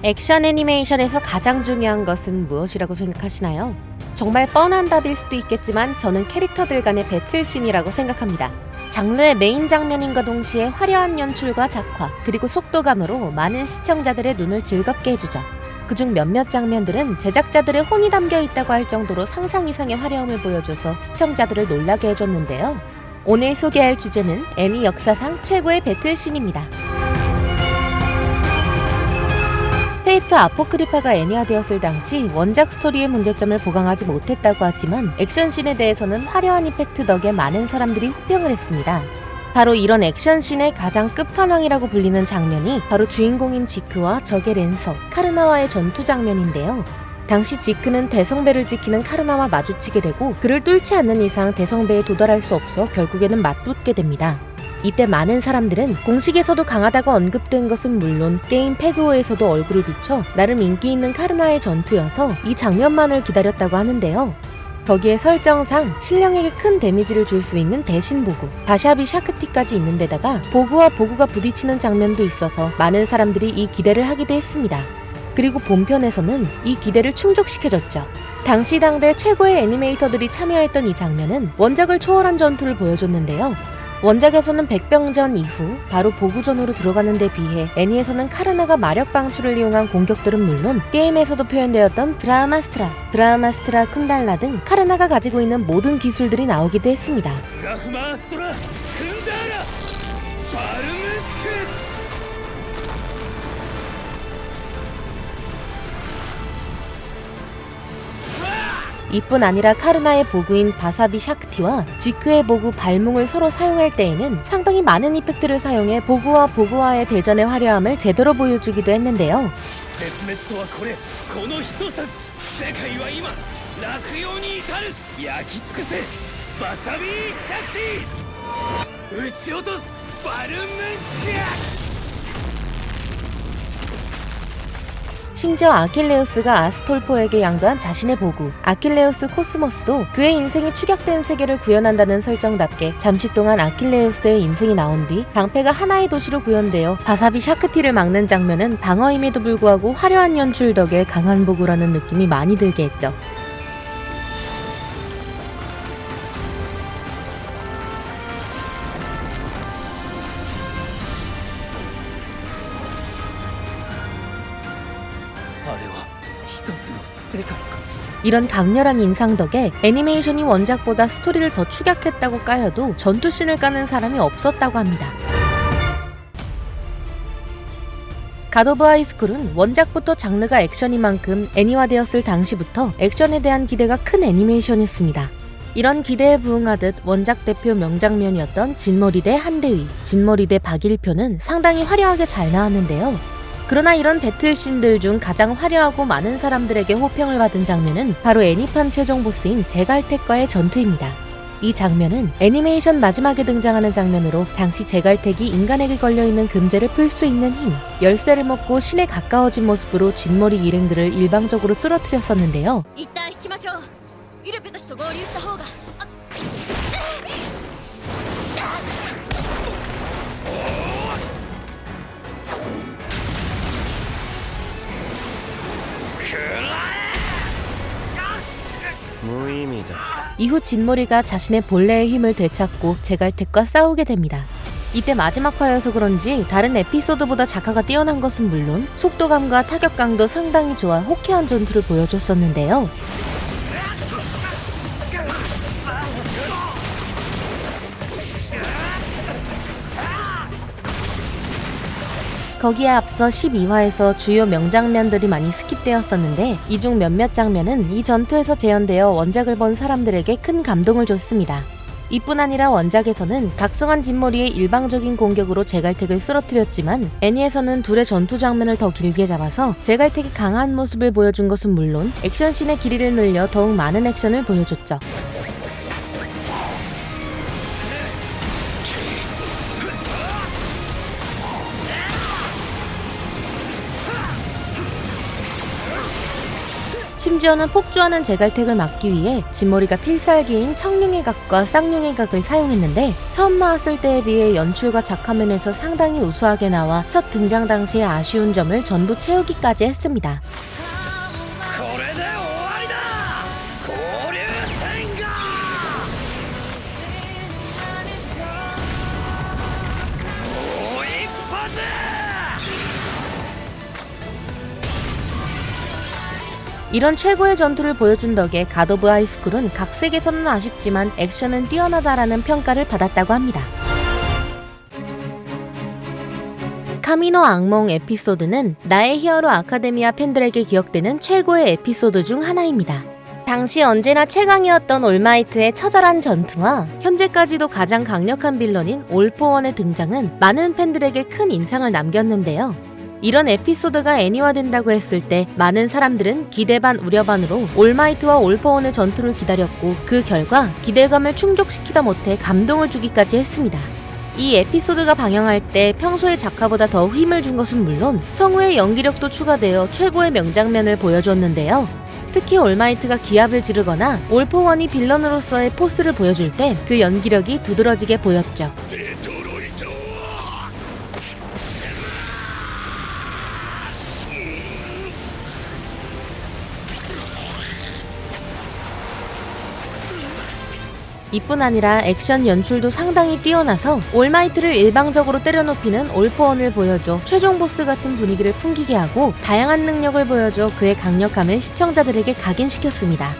액션 애니메이션에서 가장 중요한 것은 무엇이라고 생각하시나요? 정말 뻔한 답일 수도 있겠지만 저는 캐릭터들 간의 배틀씬이라고 생각합니다. 장르의 메인 장면인과 동시에 화려한 연출과 작화, 그리고 속도감으로 많은 시청자들의 눈을 즐겁게 해주죠. 그중 몇몇 장면들은 제작자들의 혼이 담겨 있다고 할 정도로 상상 이상의 화려함을 보여줘서 시청자들을 놀라게 해줬는데요. 오늘 소개할 주제는 애니 역사상 최고의 배틀씬입니다. 페이트 아포크리파가 애니화되었을 당시 원작 스토리의 문제점을 보강하지 못했다고 하지만 액션씬에 대해서는 화려한 이펙트 덕에 많은 사람들이 호평을 했습니다. 바로 이런 액션씬의 가장 끝판왕이라고 불리는 장면이 바로 주인공인 지크와 적의 랜서, 카르나와의 전투 장면인데요. 당시 지크는 대성배를 지키는 카르나와 마주치게 되고 그를 뚫지 않는 이상 대성배에 도달할 수 없어 결국에는 맞붙게 됩니다. 이때 많은 사람들은 공식에서도 강하다고 언급된 것은 물론 게임 페그오에서도 얼굴을 비춰 나름 인기 있는 카르나의 전투여서 이 장면만을 기다렸다고 하는데요. 거기에 설정상 신령에게 큰 데미지를 줄 수 있는 대신 보구, 바샤비 샤크티까지 있는 데다가 보구와 보구가 부딪히는 장면도 있어서 많은 사람들이 이 기대를 하기도 했습니다. 그리고 본편에서는 이 기대를 충족시켜줬죠. 당시 당대 최고의 애니메이터들이 참여했던 이 장면은 원작을 초월한 전투를 보여줬는데요. 원작에서는 백병전 이후 바로 보구전으로 들어가는 데 비해 애니에서는 카르나가 마력 방출을 이용한 공격들은 물론 게임에서도 표현되었던 브라하마스트라 쿤달라 등 카르나가 가지고 있는 모든 기술들이 나오기도 했습니다. 이뿐 아니라 카르나의 보구인 바사비 샤크티와 지크의 보구 발뭉을 서로 사용할 때에는 상당히 많은 이펙트를 사용해 보구와 보구와의 대전의 화려함을 제대로 보여주기도 했는데요. 심지어 아킬레우스가 아스톨포에게 양도한 자신의 보구, 아킬레우스 코스모스도 그의 인생이 축약된 세계를 구현한다는 설정답게 잠시 동안 아킬레우스의 인생이 나온 뒤 방패가 하나의 도시로 구현되어 바사비 샤크티를 막는 장면은 방어임에도 불구하고 화려한 연출 덕에 강한 보구라는 느낌이 많이 들게 했죠. 이런 강렬한 인상 덕에 애니메이션이 원작보다 스토리를 더 축약했다고 까여도 전투씬을 까는 사람이 없었다고 합니다. 갓 오브 하이스쿨은 원작부터 장르가 액션인 만큼 애니화되었을 당시부터 액션에 대한 기대가 큰 애니메이션이었습니다. 이런 기대에 부응하듯 원작 대표 명장면이었던 진머리 대 한대위, 진머리 대 박일표는 상당히 화려하게 잘 나왔는데요. 그러나 이런 배틀씬들 중 가장 화려하고 많은 사람들에게 호평을 받은 장면은 바로 애니판 최종 보스인 제갈택과의 전투입니다. 이 장면은 애니메이션 마지막에 등장하는 장면으로 당시 제갈택이 인간에게 걸려있는 금제를 풀 수 있는 힘, 열쇠를 먹고 신에 가까워진 모습으로 진머리 일행들을 일방적으로 쓰러뜨렸었는데요. 이후 진머리가 자신의 본래의 힘을 되찾고 제갈택과 싸우게 됩니다. 이때 마지막 화여서 그런지 다른 에피소드보다 작화가 뛰어난 것은 물론 속도감과 타격감도 상당히 좋아 호쾌한 전투를 보여줬었는데요. 거기에 앞서 12화에서 주요 명장면들이 많이 스킵되었었는데 이 중 몇몇 장면은 이 전투에서 재현되어 원작을 본 사람들에게 큰 감동을 줬습니다. 이뿐 아니라 원작에서는 각성한 진머리의 일방적인 공격으로 제갈택을 쓰러뜨렸지만 애니에서는 둘의 전투 장면을 더 길게 잡아서 제갈택이 강한 모습을 보여준 것은 물론 액션씬의 길이를 늘려 더욱 많은 액션을 보여줬죠. 심지어는 폭주하는 제갈택을 막기 위해 진머리가 필살기인 청룡의 각과 쌍룡의 각을 사용했는데 처음 나왔을 때에 비해 연출과 작화면에서 상당히 우수하게 나와 첫 등장 당시의 아쉬운 점을 전부 채우기까지 했습니다. 이런 최고의 전투를 보여준 덕에 갓 오브 하이스쿨은 각색에서는 아쉽지만 액션은 뛰어나다라는 평가를 받았다고 합니다. 카미노 악몽 에피소드는 나의 히어로 아카데미아 팬들에게 기억되는 최고의 에피소드 중 하나입니다. 당시 언제나 최강이었던 올마이트의 처절한 전투와 현재까지도 가장 강력한 빌런인 올포원의 등장은 많은 팬들에게 큰 인상을 남겼는데요. 이런 에피소드가 애니화된다고 했을 때 많은 사람들은 기대 반 우려 반으로 올마이트와 올포원의 전투를 기다렸고 그 결과 기대감을 충족시키다 못해 감동을 주기까지 했습니다. 이 에피소드가 방영할 때 평소의 작화보다 더 힘을 준 것은 물론 성우의 연기력도 추가되어 최고의 명장면을 보여줬는데요. 특히 올마이트가 기합을 지르거나 올포원이 빌런으로서의 포스를 보여줄 때 그 연기력이 두드러지게 보였죠. 이뿐 아니라 액션 연출도 상당히 뛰어나서 올마이트를 일방적으로 때려눕히는 올포원을 보여줘 최종 보스 같은 분위기를 풍기게 하고 다양한 능력을 보여줘 그의 강력함을 시청자들에게 각인시켰습니다.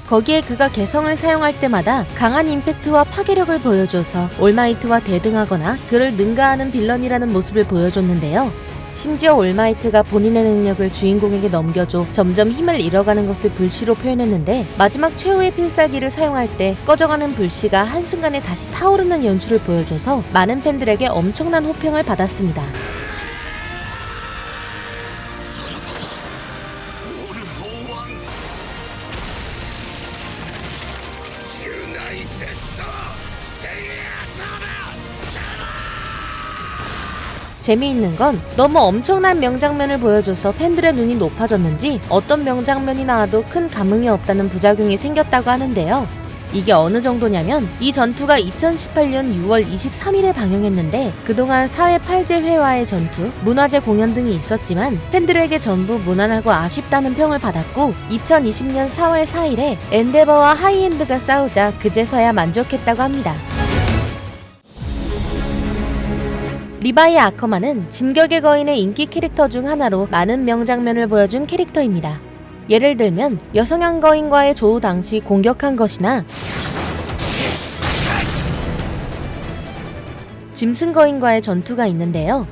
거기에 그가 개성을 사용할 때마다 강한 임팩트와 파괴력을 보여줘서 올마이트와 대등하거나 그를 능가하는 빌런이라는 모습을 보여줬는데요. 심지어 올마이트가 본인의 능력을 주인공에게 넘겨줘 점점 힘을 잃어가는 것을 불씨로 표현했는데 마지막 최후의 필살기를 사용할 때 꺼져가는 불씨가 한순간에 다시 타오르는 연출을 보여줘서 많은 팬들에게 엄청난 호평을 받았습니다. 재미있는 건 너무 엄청난 명장면을 보여줘서 팬들의 눈이 높아졌는지 어떤 명장면이 나와도 큰 감흥이 없다는 부작용이 생겼다고 하는데요. 이게 어느 정도냐면 이 전투가 2018년 6월 23일에 방영했는데 그동안 사회 8제 회화의 전투, 문화제 공연 등이 있었지만 팬들에게 전부 무난하고 아쉽다는 평을 받았고 2020년 4월 4일에 엔데버와 하이엔드가 싸우자 그제서야 만족했다고 합니다. 리바이 아커만은 진격의 거인의 인기 캐릭터 중 하나로 많은 명장면을 보여준 캐릭터입니다. 예를 들면 여성형 거인과의 조우 당시 공격한 것이나 짐승 거인과의 전투가 있는데요.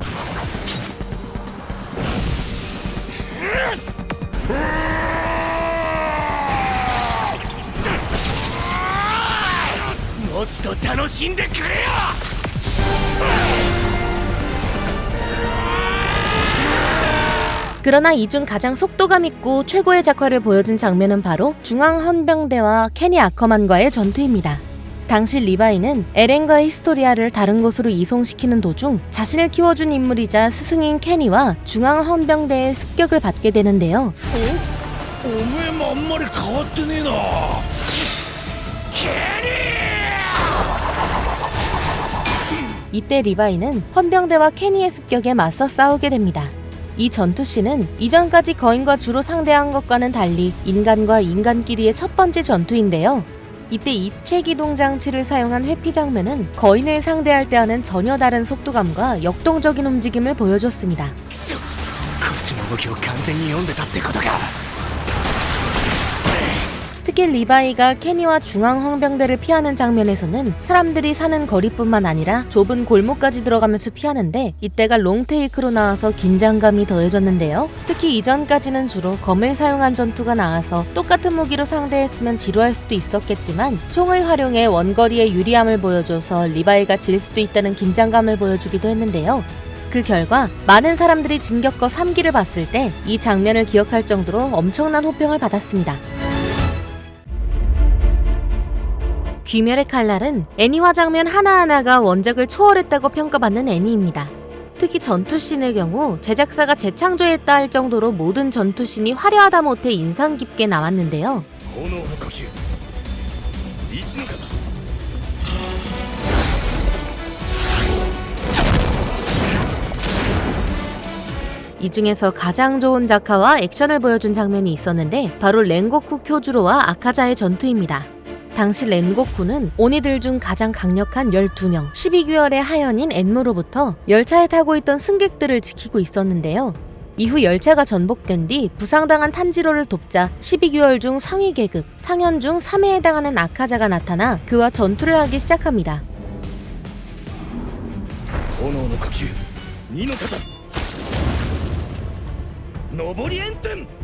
그러나 이 중 가장 속도감 있고 최고의 작화를 보여준 장면은 바로 중앙헌병대와 케니 아커만과의 전투입니다. 당시 리바이는 에렌과 히스토리아를 다른 곳으로 이송시키는 도중 자신을 키워준 인물이자 스승인 케니와 중앙헌병대의 습격을 받게 되는데요. 이때 리바이는 헌병대와 케니의 습격에 맞서 싸우게 됩니다. 이 전투씬은 이전까지 거인과 주로 상대한 것과는 달리 인간과 인간끼리의 첫 번째 전투인데요. 이때 입체기동 장치를 사용한 회피 장면은 거인을 상대할 때와는 전혀 다른 속도감과 역동적인 움직임을 보여줬습니다. 특히 리바이가 케니와 중앙헌병대를 피하는 장면에서는 사람들이 사는 거리뿐만 아니라 좁은 골목까지 들어가면서 피하는데 이때가 롱테이크로 나와서 긴장감이 더해졌는데요. 특히 이전까지는 주로 검을 사용한 전투가 나와서 똑같은 무기로 상대했으면 지루할 수도 있었겠지만 총을 활용해 원거리의 유리함을 보여줘서 리바이가 질 수도 있다는 긴장감을 보여주기도 했는데요. 그 결과 많은 사람들이 진격거 3기를 봤을 때 이 장면을 기억할 정도로 엄청난 호평을 받았습니다. 귀멸의 칼날은 애니화 장면 하나하나가 원작을 초월했다고 평가받는 애니입니다. 특히 전투씬의 경우 제작사가 재창조했다 할 정도로 모든 전투씬이 화려하다 못해 인상 깊게 남았는데요. 이 중에서 가장 좋은 작화와 액션을 보여준 장면이 있었는데 바로 렌고쿠 쿄주로와 아카자의 전투입니다. 당시 렌고쿠는 오니들 중 가장 강력한 12명, 12귀월의 하연인 엔무로부터 열차에 타고 있던 승객들을 지키고 있었는데요. 이후 열차가 전복된 뒤 부상당한 탄지로를 돕자 12귀월 중 상위 계급, 상현 중 3회에 해당하는 아카자가 나타나 그와 전투를 하기 시작합니다.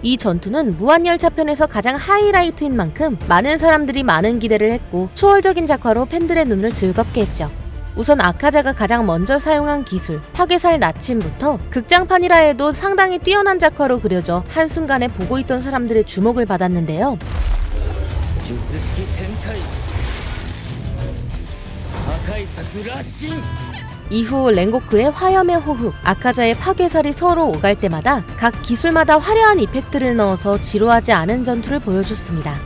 이 전투는 무한열차편에서 가장 하이라이트인 만큼 많은 사람들이 많은 기대를 했고 초월적인 작화로 팬들의 눈을 즐겁게 했죠. 우선 아카자가 가장 먼저 사용한 기술, 파괴살 나침부터 극장판이라 해도 상당히 뛰어난 작화로 그려져 한순간에 보고 있던 사람들의 주목을 받았는데요. 이후 렌고쿠의 화염의 호흡, 아카자의 파괴살이 서로 오갈 때마다 각 기술마다 화려한 이펙트를 넣어서 지루하지 않은 전투를 보여줬습니다.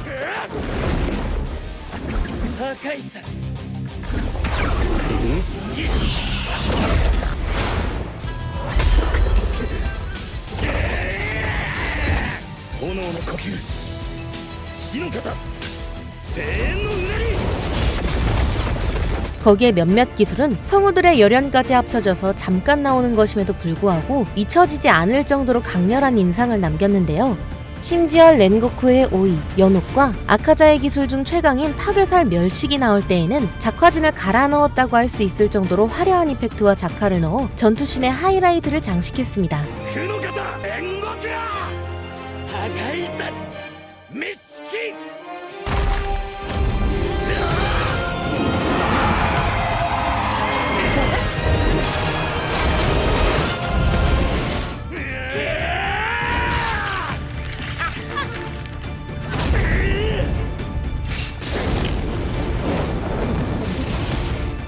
거기에 몇몇 기술은 성우들의 열연까지 합쳐져서 잠깐 나오는 것임에도 불구하고 잊혀지지 않을 정도로 강렬한 인상을 남겼는데요. 심지어 렌고쿠의 오이, 연옥과 아카자의 기술 중 최강인 파괴살 멸식이 나올 때에는 작화진을 갈아 넣었다고 할 수 있을 정도로 화려한 이펙트와 작화를 넣어 전투씬의 하이라이트를 장식했습니다.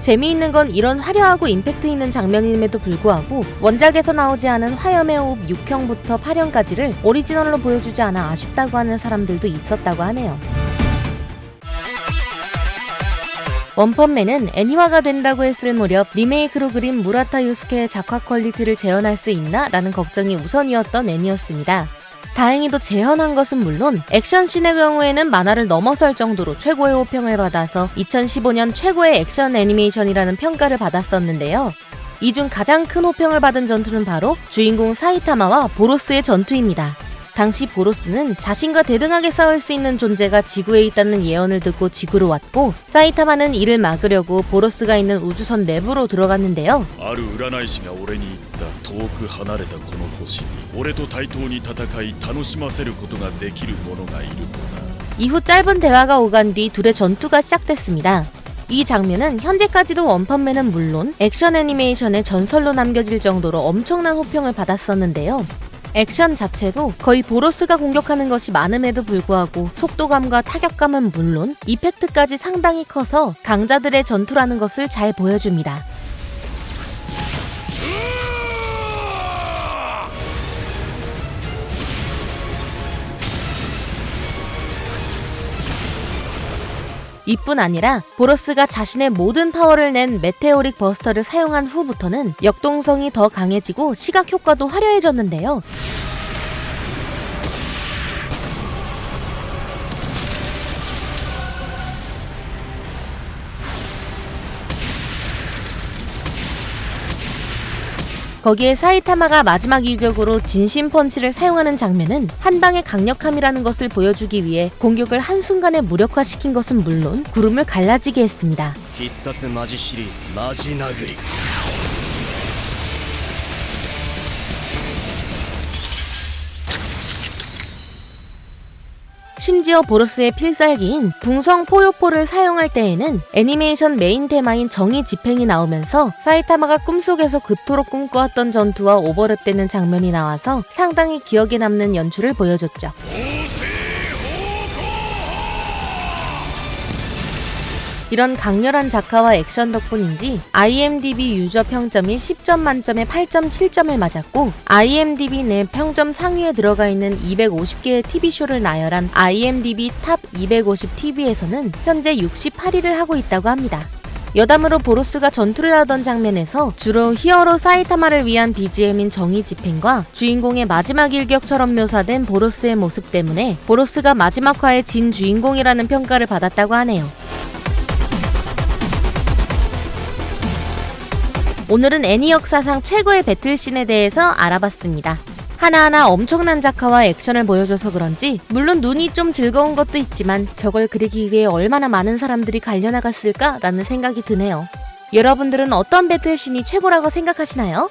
재미있는 건 이런 화려하고 임팩트 있는 장면임에도 불구하고 원작에서 나오지 않은 화염의 호흡 6형부터 8형까지를 오리지널로 보여주지 않아 아쉽다고 하는 사람들도 있었다고 하네요. 원펀맨은 애니화가 된다고 했을 무렵 리메이크로 그린 무라타 유스케의 작화 퀄리티를 재현할 수 있나? 라는 걱정이 우선이었던 애니였습니다. 다행히도 재현한 것은 물론 액션씬의 경우에는 만화를 넘어설 정도로 최고의 호평을 받아서 2015년 최고의 액션 애니메이션이라는 평가를 받았었는데요. 이 중 가장 큰 호평을 받은 전투는 바로 주인공 사이타마와 보로스의 전투입니다. 당시 보로스는 자신과 대등하게 싸울 수 있는 존재가 지구에 있다는 예언을 듣고 지구로 왔고 사이타마는 이를 막으려고 보로스가 있는 우주선 내부로 들어갔는데요. 이후 짧은 대화가 오간 뒤 둘의 전투가 시작됐습니다. 이 장면은 현재까지도 원펀맨은 물론 액션 애니메이션의 전설로 남겨질 정도로 엄청난 호평을 받았었는데요. 액션 자체도 거의 보로스가 공격하는 것이 많음에도 불구하고 속도감과 타격감은 물론 이펙트까지 상당히 커서 강자들의 전투라는 것을 잘 보여줍니다. 이뿐 아니라 보로스가 자신의 모든 파워를 낸 메테오릭 버스터를 사용한 후부터는 역동성이 더 강해지고 시각 효과도 화려해졌는데요. 거기에 사이타마가 마지막 일격으로 진심 펀치를 사용하는 장면은 한방의 강력함이라는 것을 보여주기 위해 공격을 한순간에 무력화시킨 것은 물론 구름을 갈라지게 했습니다.必殺マジシリーズマジ殴り 심지어 보로스의 필살기인 붕성 포요포를 사용할 때에는 애니메이션 메인 테마인 정의 집행이 나오면서 사이타마가 꿈속에서 그토록 꿈꿔왔던 전투와 오버랩되는 장면이 나와서 상당히 기억에 남는 연출을 보여줬죠. 이런 강렬한 작화와 액션 덕분인지 IMDb 유저 평점이 10점 만점에 8.7점을 맞았고, IMDb 내 평점 상위에 들어가 있는 250개의 TV쇼를 나열한 IMDb 탑 250 TV에서는 현재 68위를 하고 있다고 합니다. 여담으로 보로스가 전투를 하던 장면에서 주로 히어로 사이타마를 위한 BGM인 정의 집행과 주인공의 마지막 일격처럼 묘사된 보로스의 모습 때문에 보로스가 마지막 화의 진 주인공이라는 평가를 받았다고 하네요. 오늘은 애니 역사상 최고의 배틀씬에 대해서 알아봤습니다. 하나하나 엄청난 작화와 액션을 보여줘서 그런지 물론 눈이 좀 즐거운 것도 있지만 저걸 그리기 위해 얼마나 많은 사람들이 갈려나갔을까 라는 생각이 드네요. 여러분들은 어떤 배틀씬이 최고라고 생각하시나요?